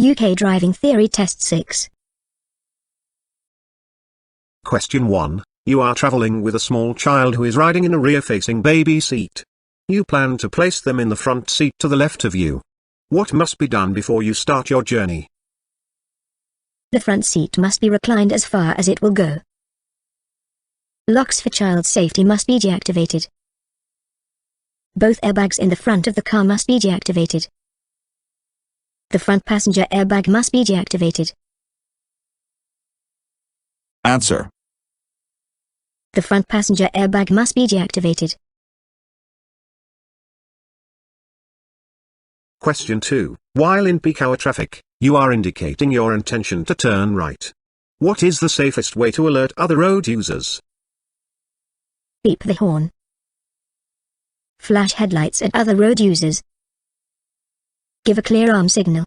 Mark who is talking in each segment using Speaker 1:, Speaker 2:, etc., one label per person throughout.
Speaker 1: UK Driving Theory Test 6.
Speaker 2: Question 1. You are traveling with a small child who is riding in a rear-facing baby seat. You plan to place them in the front seat to the left of you. What must be done before you start your journey?
Speaker 1: The front seat must be reclined as far as it will go. Locks for child safety must be deactivated. Both airbags in the front of the car must be deactivated. The front passenger airbag must be deactivated.
Speaker 3: Answer.
Speaker 1: The front passenger airbag must be deactivated.
Speaker 2: Question 2. While in peak hour traffic, you are indicating your intention to turn right. What is the safest way to alert other road users?
Speaker 1: Beep the horn. Flash headlights at other road users. Give a clear arm signal.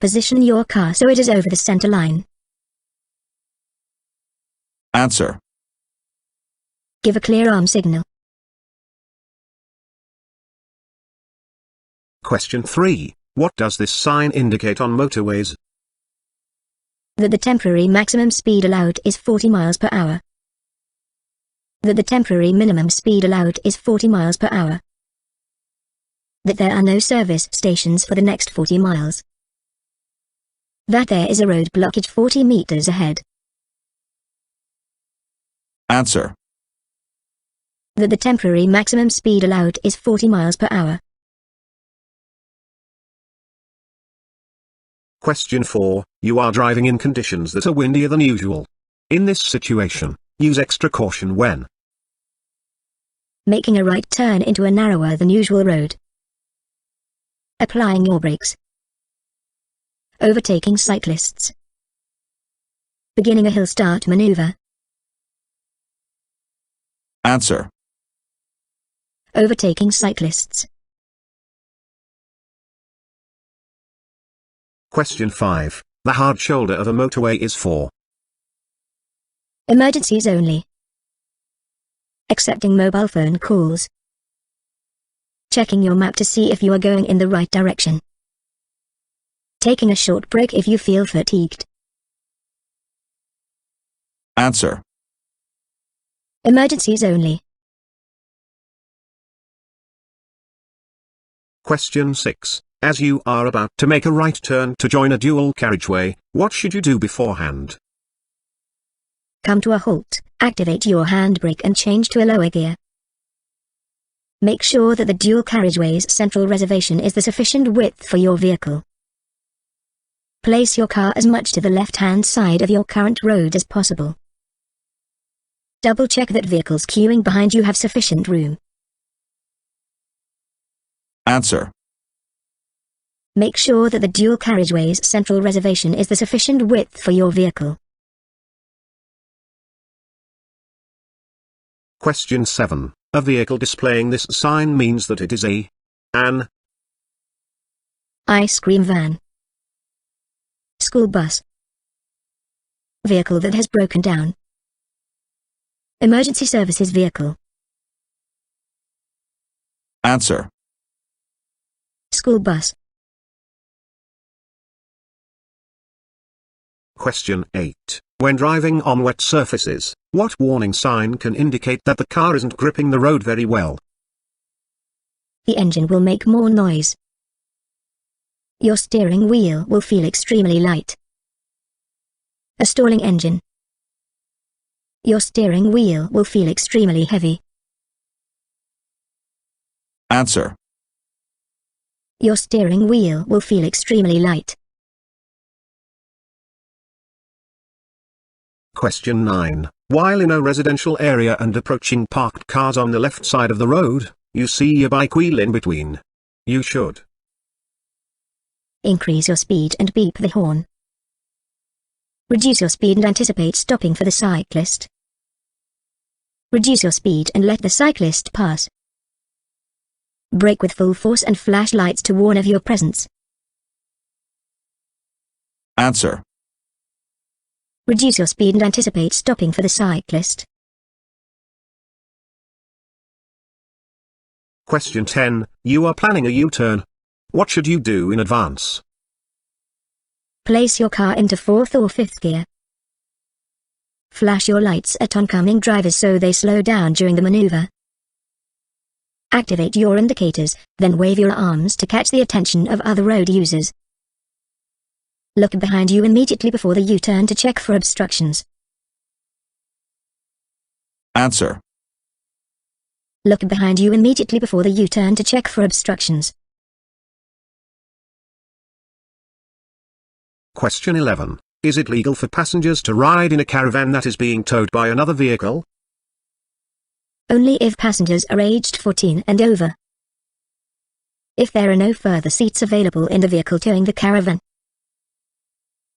Speaker 1: Position your car so it is over the center line.
Speaker 3: Answer.
Speaker 1: Give a clear arm signal.
Speaker 2: Question 3. What does this sign indicate on motorways?
Speaker 1: That the temporary maximum speed allowed is 40 miles per hour. That the temporary minimum speed allowed is 40 miles per hour. That there are no service stations for the next 40 miles. That there is a road blockage 40 meters ahead.
Speaker 3: Answer.
Speaker 1: That the temporary maximum speed allowed is 40 miles per hour.
Speaker 2: Question 4. You are driving in conditions that are windier than usual. In this situation, use extra caution when
Speaker 1: making a right turn into a narrower than usual road. Applying your brakes. Overtaking cyclists. Beginning a hill start maneuver.
Speaker 3: Answer.
Speaker 1: Overtaking cyclists.
Speaker 2: Question 5. The hard shoulder of a motorway is for
Speaker 1: emergencies only. Accepting mobile phone calls. Checking your map to see if you are going in the right direction. Taking a short break if you feel fatigued.
Speaker 3: Answer.
Speaker 1: Emergencies only.
Speaker 2: Question 6. As you are about to make a right turn to join a dual carriageway, what should you do beforehand?
Speaker 1: Come to a halt, activate your handbrake and change to a lower gear. Make sure that the dual carriageway's central reservation is the sufficient width for your vehicle. Place your car as much to the left-hand side of your current road as possible. Double-check that vehicles queuing behind you have sufficient room.
Speaker 3: Answer.
Speaker 1: Make sure that the dual carriageway's central reservation is the sufficient width for your vehicle.
Speaker 2: Question 7. A vehicle displaying this sign means that it is an
Speaker 1: ice cream van, school bus, vehicle that has broken down, emergency services vehicle.
Speaker 3: Answer.
Speaker 1: School bus.
Speaker 2: Question 8. When driving on wet surfaces, what warning sign can indicate that the car isn't gripping the road very well?
Speaker 1: The engine will make more noise. Your steering wheel will feel extremely light. A stalling engine. Your steering wheel will feel extremely heavy.
Speaker 3: Answer.
Speaker 1: Your steering wheel will feel extremely light.
Speaker 2: Question 9. While in a residential area and approaching parked cars on the left side of the road, you see a bike wheel in between. You should
Speaker 1: increase your speed and beep the horn. Reduce your speed and anticipate stopping for the cyclist. Reduce your speed and let the cyclist pass. Brake with full force and flash lights to warn of your presence.
Speaker 3: Answer.
Speaker 1: Reduce your speed and anticipate stopping for the cyclist.
Speaker 2: Question 10. You are planning a U-turn. What should you do in advance?
Speaker 1: Place your car into 4th or 5th gear. Flash your lights at oncoming drivers so they slow down during the maneuver. Activate your indicators, then wave your arms to catch the attention of other road users. Look behind you immediately before the U-turn to check for obstructions.
Speaker 3: Answer.
Speaker 1: Look behind you immediately before the U-turn to check for obstructions.
Speaker 2: Question 11. Is it legal for passengers to ride in a caravan that is being towed by another vehicle?
Speaker 1: Only if passengers are aged 14 and over. If there are no further seats available in the vehicle towing the caravan.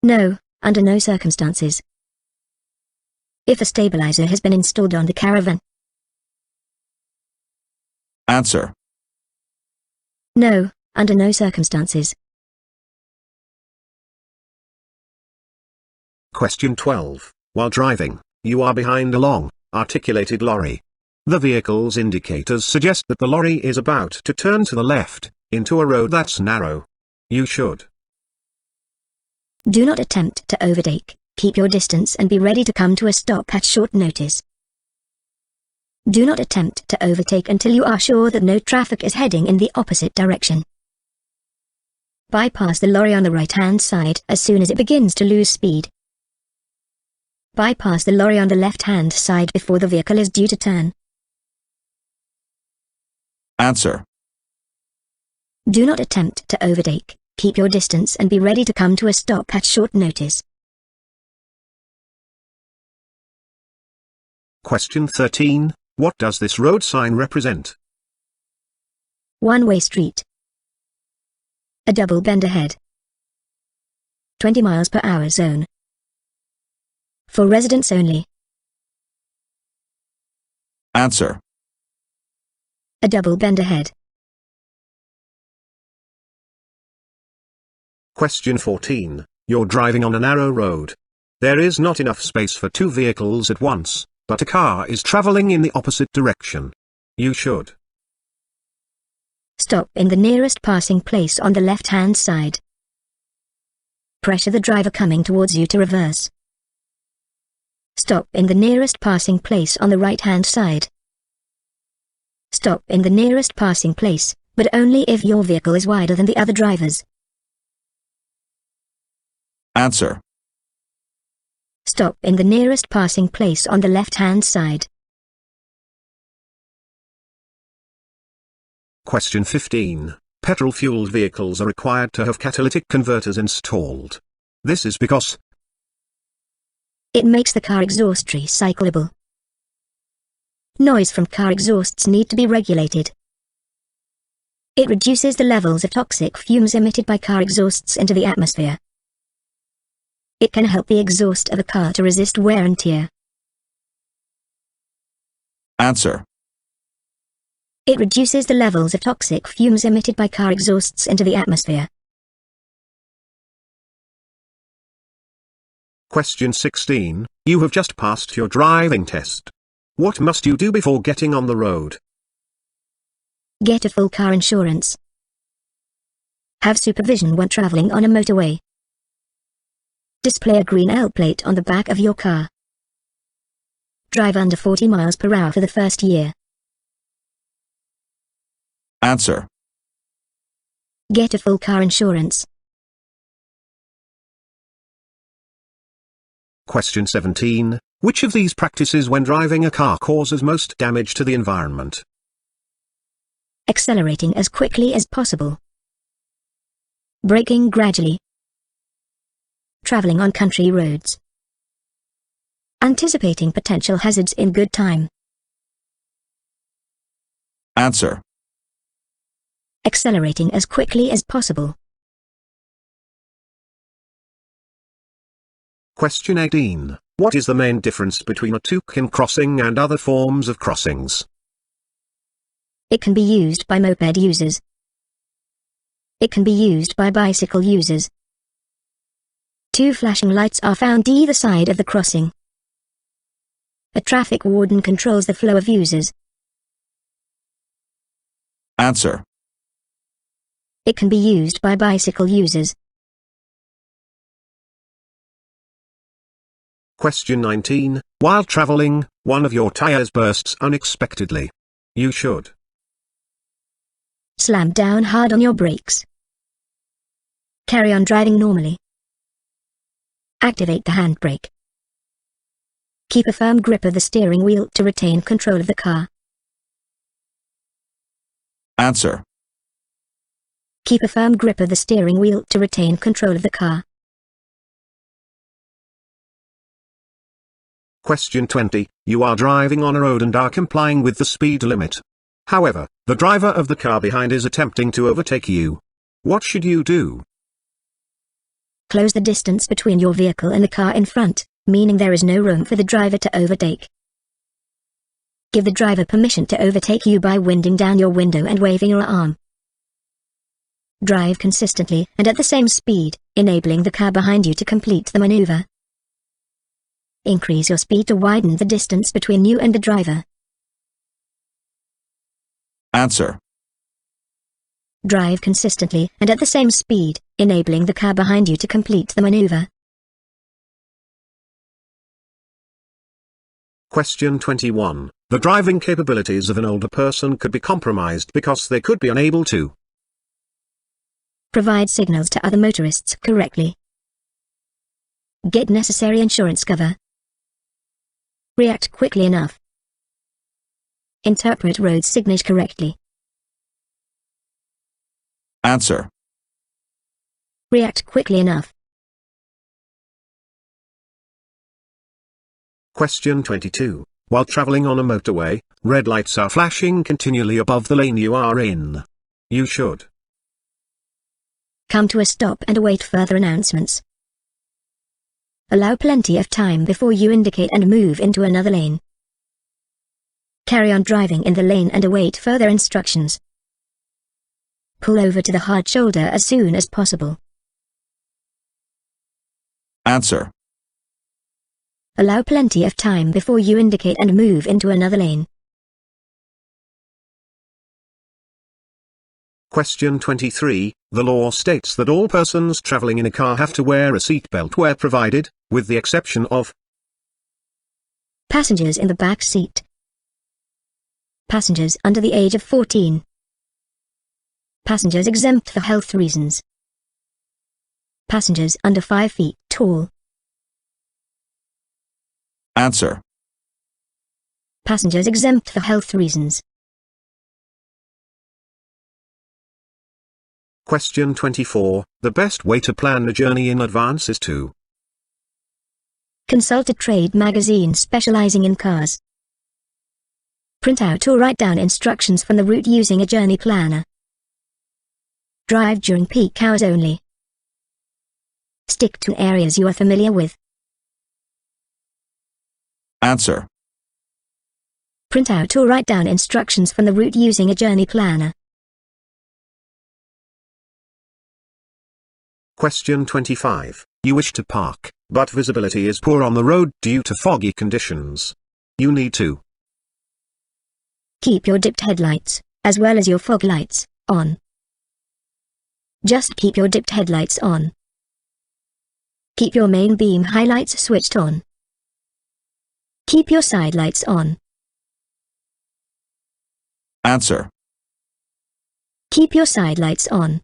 Speaker 1: No, under no circumstances. If a stabilizer has been installed on the caravan.
Speaker 3: Answer.
Speaker 1: No, under no circumstances.
Speaker 2: Question 12. While driving, you are behind a long, articulated lorry. The vehicle's indicators suggest that the lorry is about to turn to the left, into a road that's narrow. You should.
Speaker 1: Do not attempt to overtake, keep your distance and be ready to come to a stop at short notice. Do not attempt to overtake until you are sure that no traffic is heading in the opposite direction. Bypass the lorry on the right-hand side as soon as it begins to lose speed. Bypass the lorry on the left-hand side before the vehicle is due to turn.
Speaker 3: Answer.
Speaker 1: Do not attempt to overtake, keep your distance and be ready to come to a stop at short notice.
Speaker 2: Question 13. What does this road sign represent?
Speaker 1: One-way street. A double bend ahead. 20 miles per hour zone. For residents only.
Speaker 3: Answer.
Speaker 1: A double bend ahead.
Speaker 2: Question 14. You're driving on a narrow road. There is not enough space for two vehicles at once, but a car is traveling in the opposite direction. You should.
Speaker 1: Stop in the nearest passing place on the left-hand side. Pressure the driver coming towards you to reverse. Stop in the nearest passing place on the right-hand side. Stop in the nearest passing place, but only if your vehicle is wider than the other drivers.
Speaker 3: Answer.
Speaker 1: Stop in the nearest passing place on the left-hand side.
Speaker 2: Question 15. Petrol-fueled vehicles are required to have catalytic converters installed. This is because
Speaker 1: it makes the car exhaust tree cyclable. Noise from car exhausts need to be regulated. It reduces the levels of toxic fumes emitted by car exhausts into the atmosphere. It can help the exhaust of a car to resist wear and tear.
Speaker 3: Answer.
Speaker 1: It reduces the levels of toxic fumes emitted by car exhausts into the atmosphere.
Speaker 2: Question 16. You have just passed your driving test. What must you do before getting on the road?
Speaker 1: Get a full car insurance. Have supervision when traveling on a motorway. Display a green L plate on the back of your car. Drive under 40 miles per hour for the first year.
Speaker 3: Answer.
Speaker 1: Get a full car insurance.
Speaker 2: Question 17. Which of these practices when driving a car causes most damage to the environment?
Speaker 1: Accelerating as quickly as possible. Braking gradually. Traveling on country roads. Anticipating potential hazards in good time.
Speaker 3: Answer.
Speaker 1: Accelerating as quickly as possible.
Speaker 2: Question 18. What is the main difference between a toucan crossing and other forms of crossings?
Speaker 1: It can be used by moped users. It can be used by bicycle users. Two flashing lights are found either side of the crossing. A traffic warden controls the flow of users.
Speaker 3: Answer.
Speaker 1: It can be used by bicycle users.
Speaker 2: Question 19. While traveling, one of your tires bursts unexpectedly. You should
Speaker 1: Slam down hard on your brakes. Carry on driving normally. Activate the handbrake. Keep a firm grip of the steering wheel to retain control of the car.
Speaker 3: Answer.
Speaker 1: Keep a firm grip of the steering wheel to retain control of the car.
Speaker 2: Question 20. You are driving on a road and are complying with the speed limit. However, the driver of the car behind is attempting to overtake you. What should you do?
Speaker 1: Close the distance between your vehicle and the car in front, meaning there is no room for the driver to overtake. Give the driver permission to overtake you by winding down your window and waving your arm. Drive consistently and at the same speed, enabling the car behind you to complete the maneuver. Increase your speed to widen the distance between you and the driver.
Speaker 3: Answer.
Speaker 1: Drive consistently and at the same speed, enabling the car behind you to complete the maneuver.
Speaker 2: Question 21. The driving capabilities of an older person could be compromised because they could be unable to
Speaker 1: provide signals to other motorists correctly. Get necessary insurance cover. React quickly enough. Interpret road signage correctly.
Speaker 3: Answer.
Speaker 1: React quickly enough.
Speaker 2: Question 22. While traveling on a motorway, red lights are flashing continually above the lane you are in. You should
Speaker 1: come to a stop and await further announcements. Allow plenty of time before you indicate and move into another lane. Carry on driving in the lane and await further instructions. Pull over to the hard shoulder as soon as possible.
Speaker 3: Answer.
Speaker 1: Allow plenty of time before you indicate and move into another lane.
Speaker 2: Question 23. The law states that all persons traveling in a car have to wear a seatbelt where provided, with the exception of
Speaker 1: passengers in the back seat, passengers under the age of 14, passengers exempt for health reasons, passengers under 5 feet tall.
Speaker 3: Answer.
Speaker 1: Passengers exempt for health reasons.
Speaker 2: Question 24. The best way to plan a journey in advance is to
Speaker 1: consult a trade magazine specializing in cars. Print out or write down instructions from the route using a journey planner. Drive during peak hours only. Stick to areas you are familiar with.
Speaker 3: Answer.
Speaker 1: Print out or write down instructions from the route using a journey planner.
Speaker 2: Question 25. You wish to park, but visibility is poor on the road due to foggy conditions. You need to
Speaker 1: keep your dipped headlights, as well as your fog lights, on. Just keep your dipped headlights on. Keep your main beam highlights switched on. Keep your side lights on.
Speaker 3: Answer.
Speaker 1: Keep your side lights on.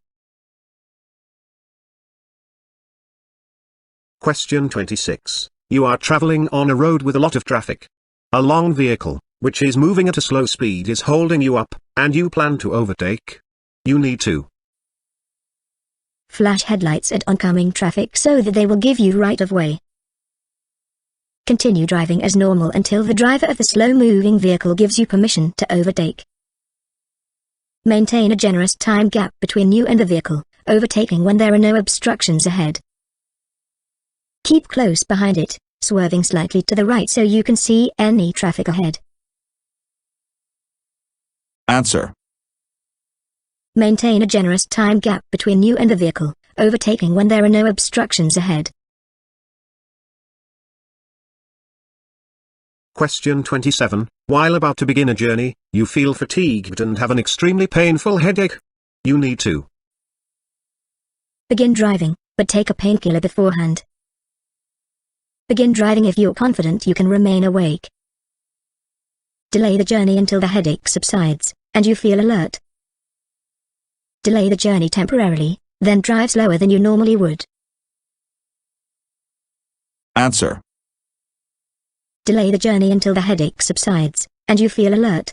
Speaker 2: Question 26. You are traveling on a road with a lot of traffic. A long vehicle, which is moving at a slow speed, is holding you up, and you plan to overtake. You need to
Speaker 1: flash headlights at oncoming traffic so that they will give you right of way. Continue driving as normal until the driver of the slow-moving vehicle gives you permission to overtake. Maintain a generous time gap between you and the vehicle, overtaking when there are no obstructions ahead. Keep close behind it, swerving slightly to the right so you can see any traffic ahead.
Speaker 3: Answer.
Speaker 1: Maintain a generous time gap between you and the vehicle, overtaking when there are no obstructions ahead.
Speaker 2: Question 27. While about to begin a journey, you feel fatigued and have an extremely painful headache. You need to
Speaker 1: begin driving, but take a painkiller beforehand. Begin driving if you're confident you can remain awake. Delay the journey until the headache subsides, and you feel alert. Delay the journey temporarily, then drive slower than you normally would.
Speaker 3: Answer.
Speaker 1: Delay the journey until the headache subsides, and you feel alert.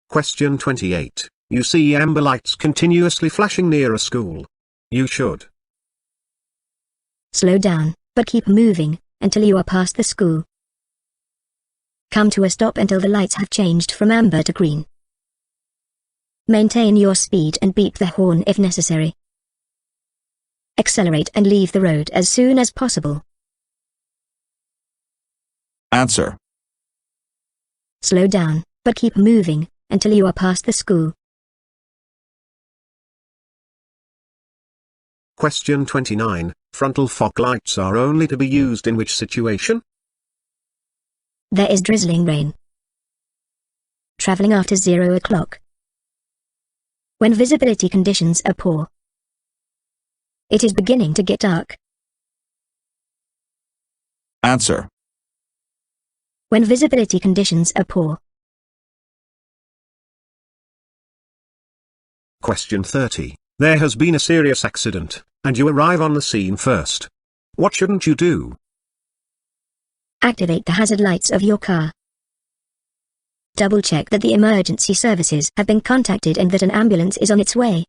Speaker 2: Question 28. You see amber lights continuously flashing near a school. You should
Speaker 1: slow down, but keep moving, until you are past the school. Come to a stop until the lights have changed from amber to green. Maintain your speed and beep the horn if necessary. Accelerate and leave the road as soon as possible.
Speaker 3: Answer.
Speaker 1: Slow down, but keep moving, until you are past the school.
Speaker 2: Question 29. Frontal fog lights are only to be used in which situation?
Speaker 1: There is drizzling rain. Traveling after 0 o'clock. When visibility conditions are poor. It is beginning to get dark.
Speaker 3: Answer.
Speaker 1: When visibility conditions are poor.
Speaker 2: Question 30. There has been a serious accident, and you arrive on the scene first. What shouldn't you do?
Speaker 1: Activate the hazard lights of your car. Double-check that the emergency services have been contacted and that an ambulance is on its way.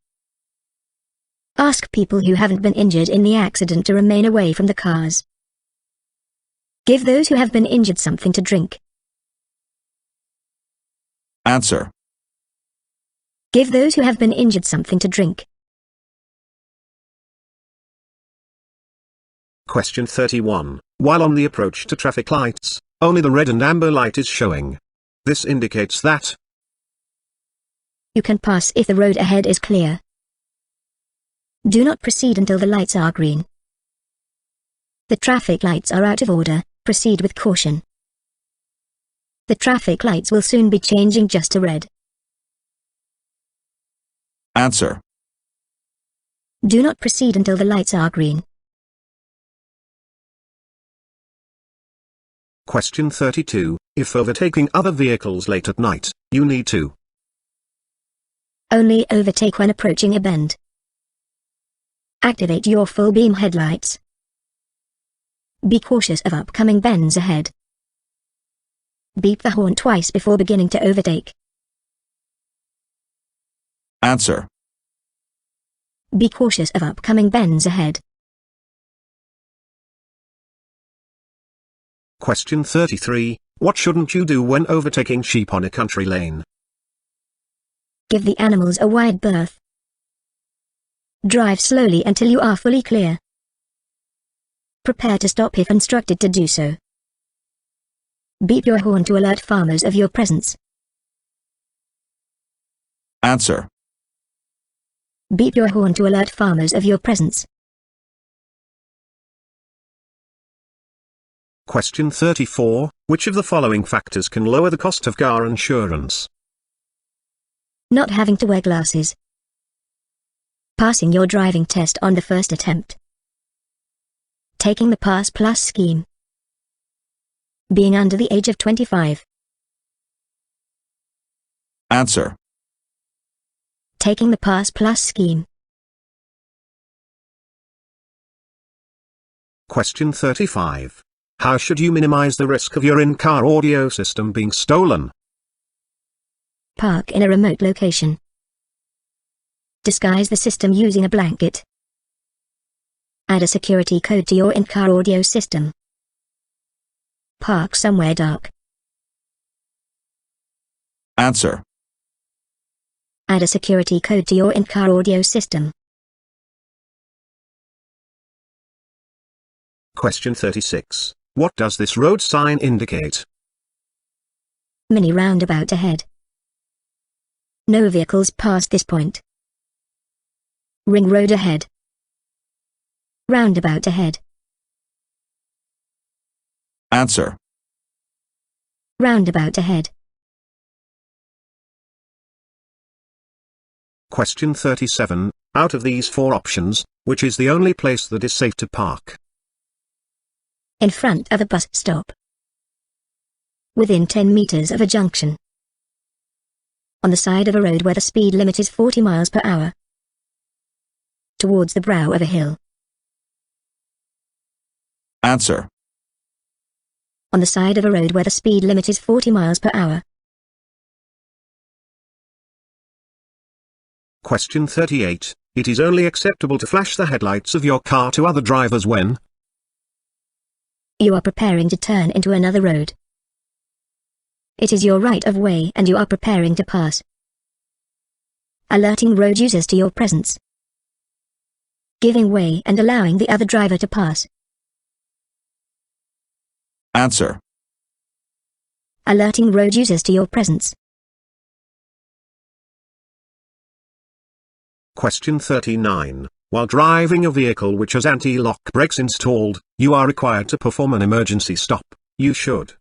Speaker 1: Ask people who haven't been injured in the accident to remain away from the cars. Give those who have been injured something to drink.
Speaker 3: Answer.
Speaker 1: Give those who have been injured something to drink.
Speaker 2: Question 31. While on the approach to traffic lights, only the red and amber light is showing. This indicates that
Speaker 1: you can pass if the road ahead is clear. Do not proceed until the lights are green. The traffic lights are out of order, proceed with caution. The traffic lights will soon be changing just to red.
Speaker 3: Answer.
Speaker 1: Do not proceed until the lights are green.
Speaker 2: Question 32. If overtaking other vehicles late at night, you need to
Speaker 1: only overtake when approaching a bend. Activate your full beam headlights. Be cautious of upcoming bends ahead. Beep the horn twice before beginning to overtake.
Speaker 3: Answer.
Speaker 1: Be cautious of upcoming bends ahead.
Speaker 2: Question 33. What shouldn't you do when overtaking sheep on a country lane?
Speaker 1: Give the animals a wide berth. Drive slowly until you are fully clear. Prepare to stop if instructed to do so. Beep your horn to alert farmers of your presence.
Speaker 3: Answer.
Speaker 1: Beep your horn to alert farmers of your presence.
Speaker 2: Question 34. Which of the following factors can lower the cost of car insurance?
Speaker 1: Not having to wear glasses. Passing your driving test on the first attempt. Taking the Pass Plus scheme. Being under the age of 25.
Speaker 3: Answer.
Speaker 1: Taking the Pass Plus scheme.
Speaker 2: Question 35. How should you minimize the risk of your in-car audio system being stolen?
Speaker 1: Park in a remote location. Disguise the system using a blanket. Add a security code to your in-car audio system. Park somewhere dark.
Speaker 3: Answer.
Speaker 1: Add a security code to your in-car audio system.
Speaker 2: Question 36. What does this road sign indicate?
Speaker 1: Mini roundabout ahead. No vehicles past this point. Ring road ahead. Roundabout ahead.
Speaker 3: Answer.
Speaker 1: Roundabout ahead.
Speaker 2: Question 37. Out of these four options, which is the only place that is safe to park?
Speaker 1: In front of a bus stop. Within 10 meters of a junction. On the side of a road where the speed limit is 40 miles per hour. Towards the brow of a hill.
Speaker 3: Answer.
Speaker 1: On the side of a road where the speed limit is 40 miles per hour.
Speaker 2: Question 38. It is only acceptable to flash the headlights of your car to other drivers when
Speaker 1: you are preparing to turn into another road. It is your right of way and you are preparing to pass. Alerting road users to your presence. Giving way and allowing the other driver to pass.
Speaker 3: Answer.
Speaker 1: Alerting road users to your presence.
Speaker 2: Question 39. While driving a vehicle which has anti-lock brakes installed, you are required to perform an emergency stop. You should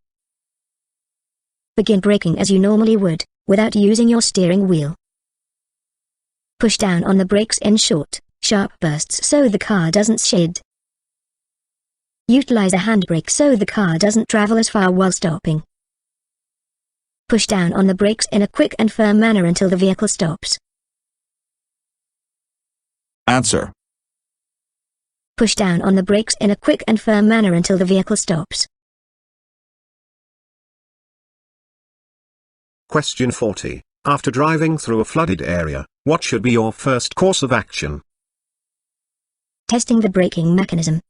Speaker 1: begin braking as you normally would, without using your steering wheel. Push down on the brakes in short, sharp bursts so the car doesn't skid. Utilize a handbrake so the car doesn't travel as far while stopping. Push down on the brakes in a quick and firm manner until the vehicle stops.
Speaker 3: Answer.
Speaker 1: Push down on the brakes in a quick and firm manner until the vehicle stops.
Speaker 2: Question 40. After driving through a flooded area, what should be your first course of action?
Speaker 1: Testing the braking mechanism.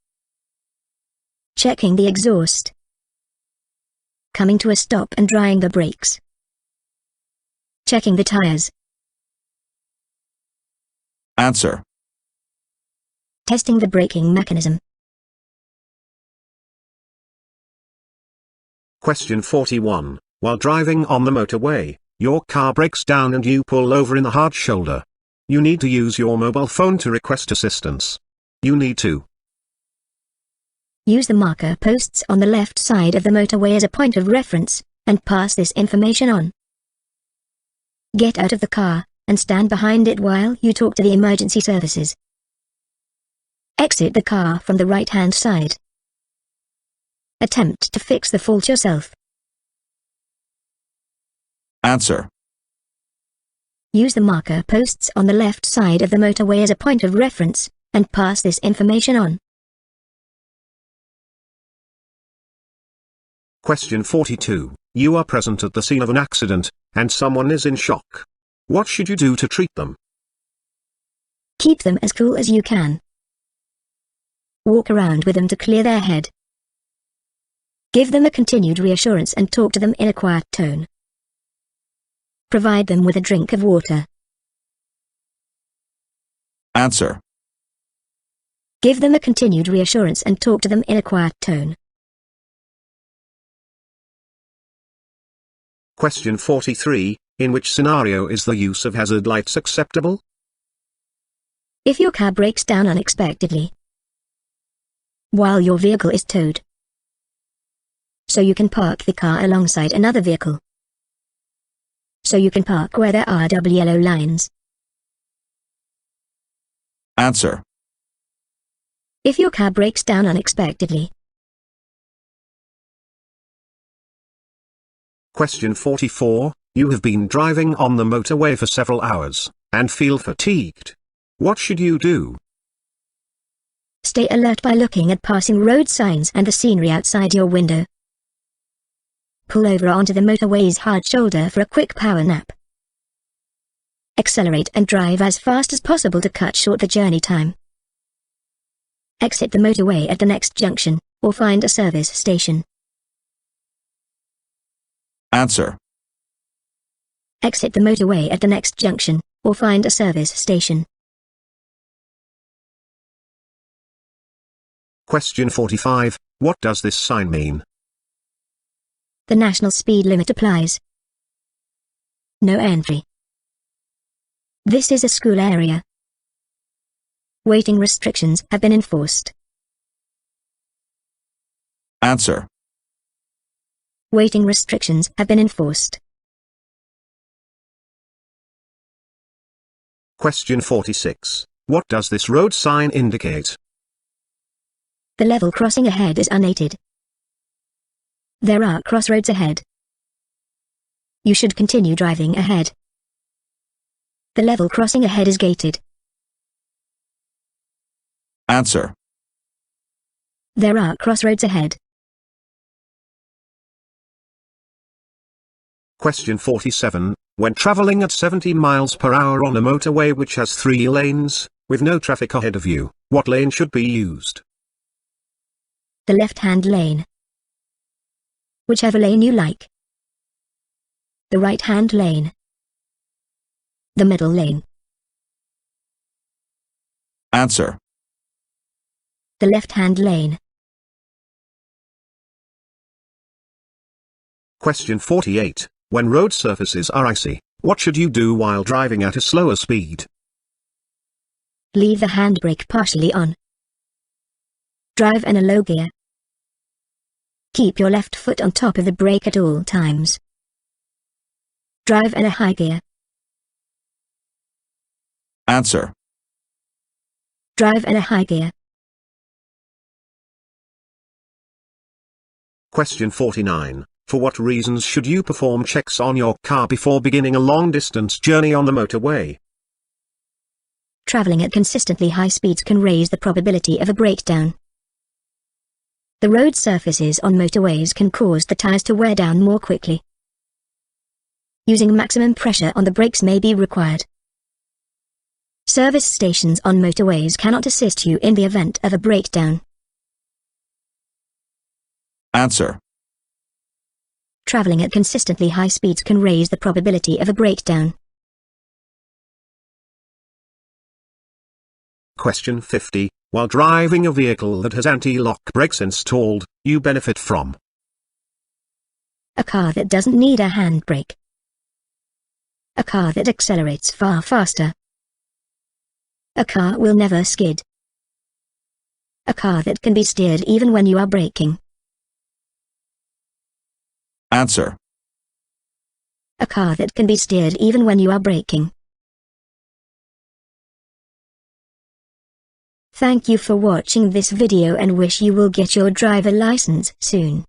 Speaker 1: Checking the exhaust. Coming to a stop and drying the brakes. Checking the tires.
Speaker 3: Answer.
Speaker 1: Testing the braking mechanism.
Speaker 2: Question 41. While driving on the motorway, your car breaks down and you pull over in a hard shoulder. You need to use your mobile phone to request assistance. You need to
Speaker 1: use the marker posts on the left side of the motorway as a point of reference, and pass this information on. Get out of the car, and stand behind it while you talk to the emergency services. Exit the car from the right-hand side. Attempt to fix the fault yourself.
Speaker 3: Answer.
Speaker 1: Use the marker posts on the left side of the motorway as a point of reference, and pass this information on.
Speaker 2: Question 42. You are present at the scene of an accident, and someone is in shock. What should you do to treat them?
Speaker 1: Keep them as cool as you can. Walk around with them to clear their head. Give them a continued reassurance and talk to them in a quiet tone. Provide them with a drink of water.
Speaker 3: Answer.
Speaker 1: Give them a continued reassurance and talk to them in a quiet tone.
Speaker 2: Question 43. In which scenario is the use of hazard lights acceptable?
Speaker 1: If your car breaks down unexpectedly, while your vehicle is towed, so you can park the car alongside another vehicle, so you can park where there are double yellow lines.
Speaker 3: Answer.
Speaker 1: If your car breaks down unexpectedly.
Speaker 2: Question 44. You have been driving on the motorway for several hours, and feel fatigued. What should you do?
Speaker 1: Stay alert by looking at passing road signs and the scenery outside your window. Pull over onto the motorway's hard shoulder for a quick power nap. Accelerate and drive as fast as possible to cut short the journey time. Exit the motorway at the next junction, or find a service station.
Speaker 3: Answer.
Speaker 1: Exit the motorway at the next junction, or find a service station.
Speaker 2: Question 45. What does this sign mean?
Speaker 1: The national speed limit applies. No entry. This is a school area. Waiting restrictions have been enforced.
Speaker 3: Answer.
Speaker 1: Waiting restrictions have been enforced.
Speaker 2: Question 46. What does this road sign indicate?
Speaker 1: The level crossing ahead is unaided. There are crossroads ahead. You should continue driving ahead. The level crossing ahead is gated.
Speaker 3: Answer.
Speaker 1: There are crossroads ahead.
Speaker 2: Question 47. When traveling at 70 miles per hour on a motorway which has 3 lanes, with no traffic ahead of you, what lane should be used?
Speaker 1: The left-hand lane. Whichever lane you like. The right-hand lane. The middle lane.
Speaker 3: Answer.
Speaker 1: The left-hand lane.
Speaker 2: Question 48. When road surfaces are icy, what should you do while driving at a slower speed?
Speaker 1: Leave the handbrake partially on. Drive in a low gear. Keep your left foot on top of the brake at all times. Drive in a high gear.
Speaker 3: Answer.
Speaker 1: Drive in a high gear.
Speaker 2: Question 49. For what reasons should you perform checks on your car before beginning a long-distance journey on the motorway?
Speaker 1: Traveling at consistently high speeds can raise the probability of a breakdown. The road surfaces on motorways can cause the tires to wear down more quickly. Using maximum pressure on the brakes may be required. Service stations on motorways cannot assist you in the event of a breakdown.
Speaker 3: Answer.
Speaker 1: Traveling at consistently high speeds can raise the probability of a breakdown.
Speaker 2: Question 50. While driving a vehicle that has anti-lock brakes installed, you benefit from
Speaker 1: a car that doesn't need a handbrake. A car that accelerates far faster. A car will never skid. A car that can be steered even when you are braking.
Speaker 3: Answer.
Speaker 1: A car that can be steered even when you are braking. Thank you for watching this video and wish you will get your driver license soon.